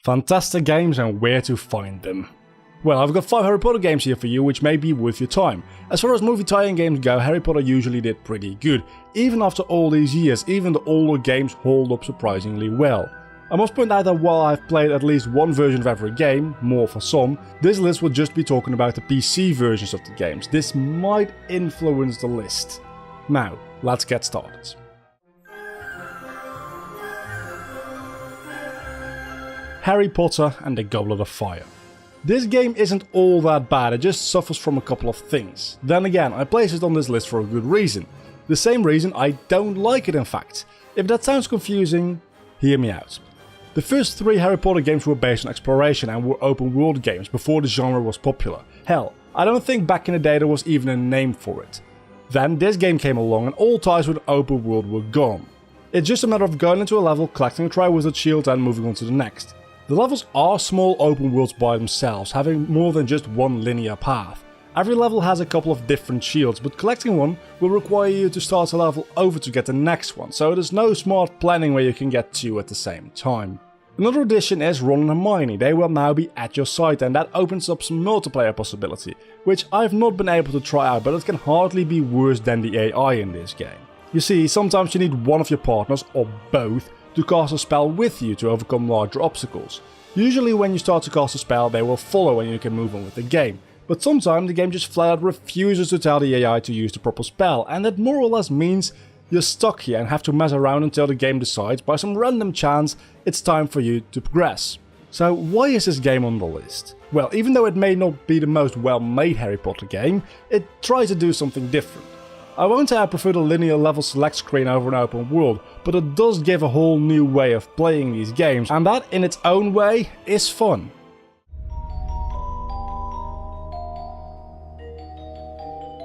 fantastic games and where to find them. Well, I've got 5 Harry Potter games here for you, which may be worth your time. As far as movie tie-in games go, Harry Potter usually did pretty good. Even after all these years, even the older games hold up surprisingly well. I must point out that while I've played at least one version of every game, more for some, this list will just be talking about the PC versions of the games. This might influence the list. Now, let's get started. Harry Potter and the Goblet of Fire. This game isn't all that bad, it just suffers from a couple of things. Then again, I place it on this list for a good reason. The same reason I don't like it, in fact. If that sounds confusing, hear me out. The first 3 Harry Potter games were based on exploration and were open world games before the genre was popular. Hell, I don't think back in the day there was even a name for it. Then this game came along and all ties with open world were gone. It's just a matter of going into a level, collecting a Triwizard Shield and moving on to the next. The levels are small open worlds by themselves, having more than just one linear path. Every level has a couple of different shields, but collecting one will require you to start a level over to get the next one, so there's no smart planning where you can get 2 at the same time. Another addition is Ron and Hermione. They will now be at your side, and that opens up some multiplayer possibility, which I've not been able to try out, but it can hardly be worse than the AI in this game. You see, sometimes you need one of your partners, or both, to cast a spell with you to overcome larger obstacles. Usually when you start to cast a spell, they will follow and you can move on with the game. But sometimes the game just flat out refuses to tell the AI to use the proper spell, and that more or less means you're stuck here and have to mess around until the game decides by some random chance it's time for you to progress. So why is this game on the list? Well, even though it may not be the most well-made Harry Potter game, it tries to do something different. I won't say I prefer the linear level select screen over an open world, but it does give a whole new way of playing these games, and that in its own way is fun.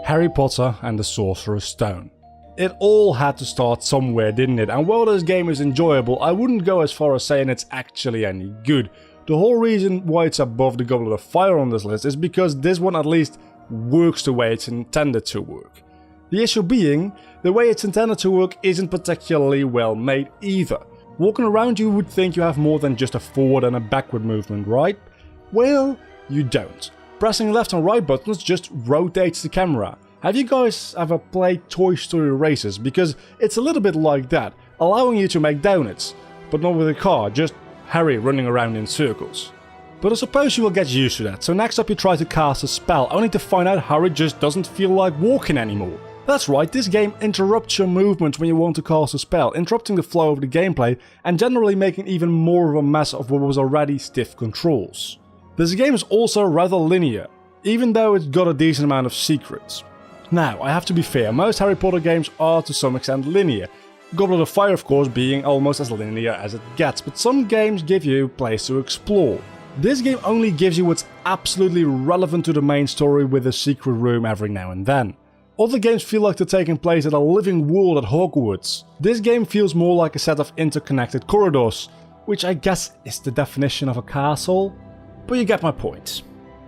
Harry Potter and the Sorcerer's Stone. It all had to start somewhere, didn't it? And while this game is enjoyable, I wouldn't go as far as saying it's actually any good. The whole reason why it's above the Goblet of Fire on this list is because this one at least works the way it's intended to work. The issue being, the way it's intended to work isn't particularly well made either. Walking around you would think you have more than just a forward and a backward movement, right? Well, you don't. Pressing left and right buttons just rotates the camera. Have you guys ever played Toy Story Races? Because it's a little bit like that, allowing you to make donuts, but not with a car, just Harry running around in circles. But I suppose you will get used to that, so next up you try to cast a spell, only to find out Harry just doesn't feel like walking anymore. That's right, this game interrupts your movement when you want to cast a spell, interrupting the flow of the gameplay and generally making even more of a mess of what was already stiff controls. This game is also rather linear, even though it's got a decent amount of secrets. Now, I have to be fair, most Harry Potter games are to some extent linear, Goblet of Fire of course being almost as linear as it gets, but some games give you a place to explore. This game only gives you what's absolutely relevant to the main story with a secret room every now and then. Other games feel like they're taking place at a living world at Hogwarts. This game feels more like a set of interconnected corridors, which I guess is the definition of a castle, but you get my point.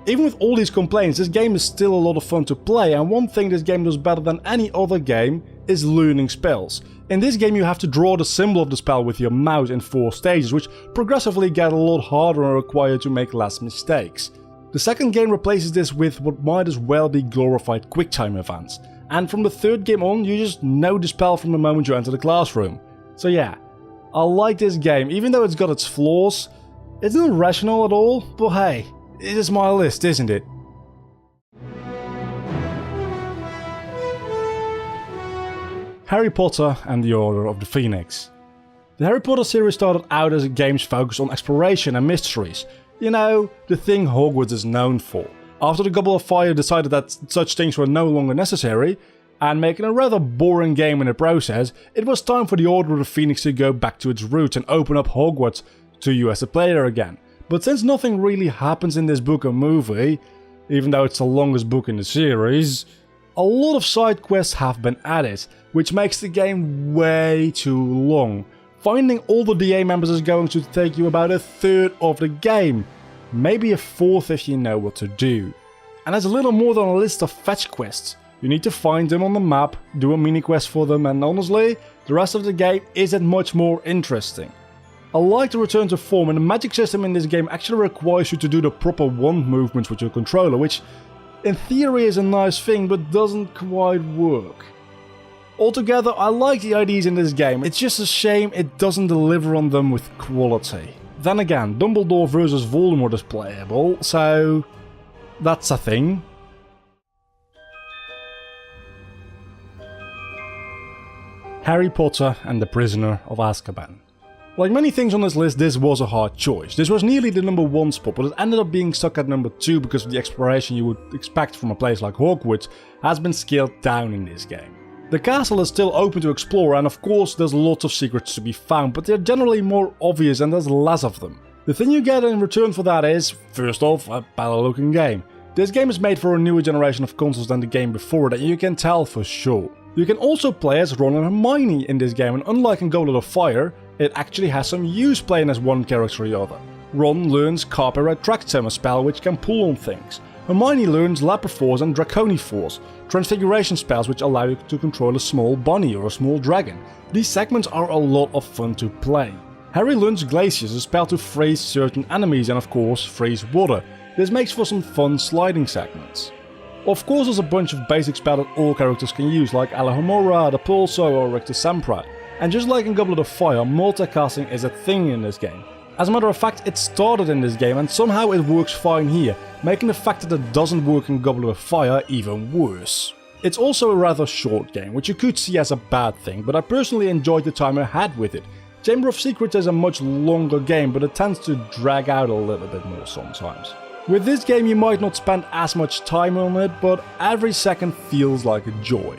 Even with all these complaints, this game is still a lot of fun to play, and one thing this game does better than any other game is learning spells. In this game you have to draw the symbol of the spell with your mouse in 4 stages, which progressively get a lot harder and require you to make less mistakes. The second game replaces this with what might as well be glorified QuickTime events, and from the third game on you just know the spell from the moment you enter the classroom. So yeah, I like this game, even though it's got its flaws. It's not rational at all, but hey, it is my list, isn't it? Harry Potter and the Order of the Phoenix. The Harry Potter series started out as games focused on exploration and mysteries. You know, the thing Hogwarts is known for. After the Goblet of Fire decided that such things were no longer necessary, and making a rather boring game in the process, it was time for the Order of the Phoenix to go back to its roots and open up Hogwarts to you as a player again. But since nothing really happens in this book or movie, even though it's the longest book in the series, a lot of side quests have been added, which makes the game way too long. Finding all the DA members is going to take you about a third of the game, maybe a fourth if you know what to do. And there's a little more than a list of fetch quests. You need to find them on the map, do a mini quest for them, and honestly, the rest of the game isn't much more interesting. I like the return to form, and the magic system in this game actually requires you to do the proper wand movements with your controller, which in theory is a nice thing, but doesn't quite work. Altogether, I like the ideas in this game, it's just a shame it doesn't deliver on them with quality. Then again, Dumbledore vs Voldemort is playable, so that's a thing. Harry Potter and the Prisoner of Azkaban. Like many things on this list, this was a hard choice. This was nearly the number 1 spot, but it ended up being stuck at number 2 because of the exploration you would expect from a place like Hogwarts has been scaled down in this game. The castle is still open to explore, and of course there's lots of secrets to be found, but they're generally more obvious and there's less of them. The thing you get in return for that is, first off, a better looking game. This game is made for a newer generation of consoles than the game before that, and you can tell for sure. You can also play as Ron and Hermione in this game, and unlike in Goblet of Fire, it actually has some use playing as one character or the other. Ron learns Carpe Retractum, a spell which can pull on things. Hermione learns Laproforce and Draconiforce, transfiguration spells which allow you to control a small bunny or a small dragon. These segments are a lot of fun to play. Harry learns Glacius, a spell to freeze certain enemies and of course freeze water. This makes for some fun sliding segments. Of course there's a bunch of basic spells that all characters can use, like Alohomora, the Pulso or Rictus Sempra. And just like in Goblet of Fire, multicasting is a thing in this game. As a matter of fact, it started in this game and somehow it works fine here, making the fact that it doesn't work in Goblet of Fire even worse. It's also a rather short game, which you could see as a bad thing, but I personally enjoyed the time I had with it. Chamber of Secrets is a much longer game, but it tends to drag out a little bit more sometimes. With this game you might not spend as much time on it, but every second feels like a joy.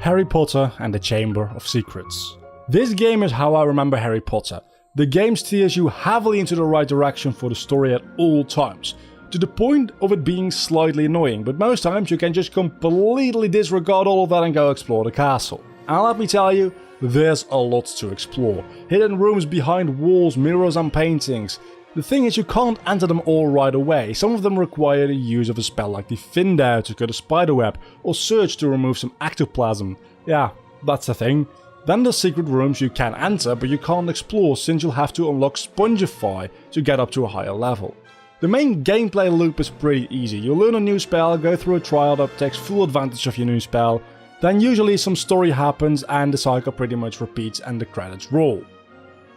Harry Potter and the Chamber of Secrets. This game is how I remember Harry Potter. The game steers you heavily into the right direction for the story at all times, to the point of it being slightly annoying, but most times you can just completely disregard all of that and go explore the castle. And let me tell you, there's a lot to explore. Hidden rooms behind walls, mirrors and paintings. The thing is, you can't enter them all right away. Some of them require the use of a spell like the Defender to cut a spiderweb, or Search to remove some ectoplasm. Yeah, that's the thing. Then there's secret rooms you can enter, but you can't explore since you'll have to unlock Spongify to get up to a higher level. The main gameplay loop is pretty easy. You learn a new spell, go through a trial that takes full advantage of your new spell, then usually some story happens and the cycle pretty much repeats and the credits roll.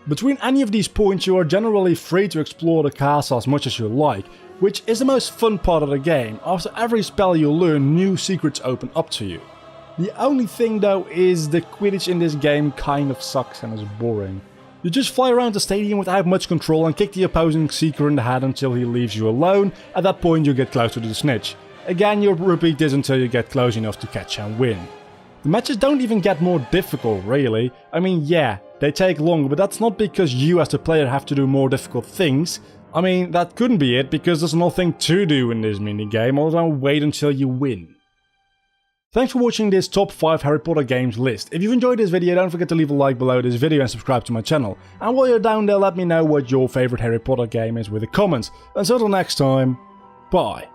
Between any of these points you are generally free to explore the castle as much as you like, which is the most fun part of the game. After every spell you learn, new secrets open up to you. The only thing though is the Quidditch in this game kind of sucks and is boring. You just fly around the stadium without much control and kick the opposing seeker in the head until he leaves you alone. At that point you get close to the snitch. Again, you'll repeat this until you get close enough to catch and win. The matches don't even get more difficult, really. I mean, yeah, they take longer, but that's not because you as the player have to do more difficult things. I mean, that couldn't be it, because there's nothing to do in this minigame other than wait until you win. Thanks for watching this top 5 Harry Potter games list. If you've enjoyed this video, don't forget to leave a like below this video and subscribe to my channel. And while you're down there, let me know what your favourite Harry Potter game is with the comments. Until next time, bye.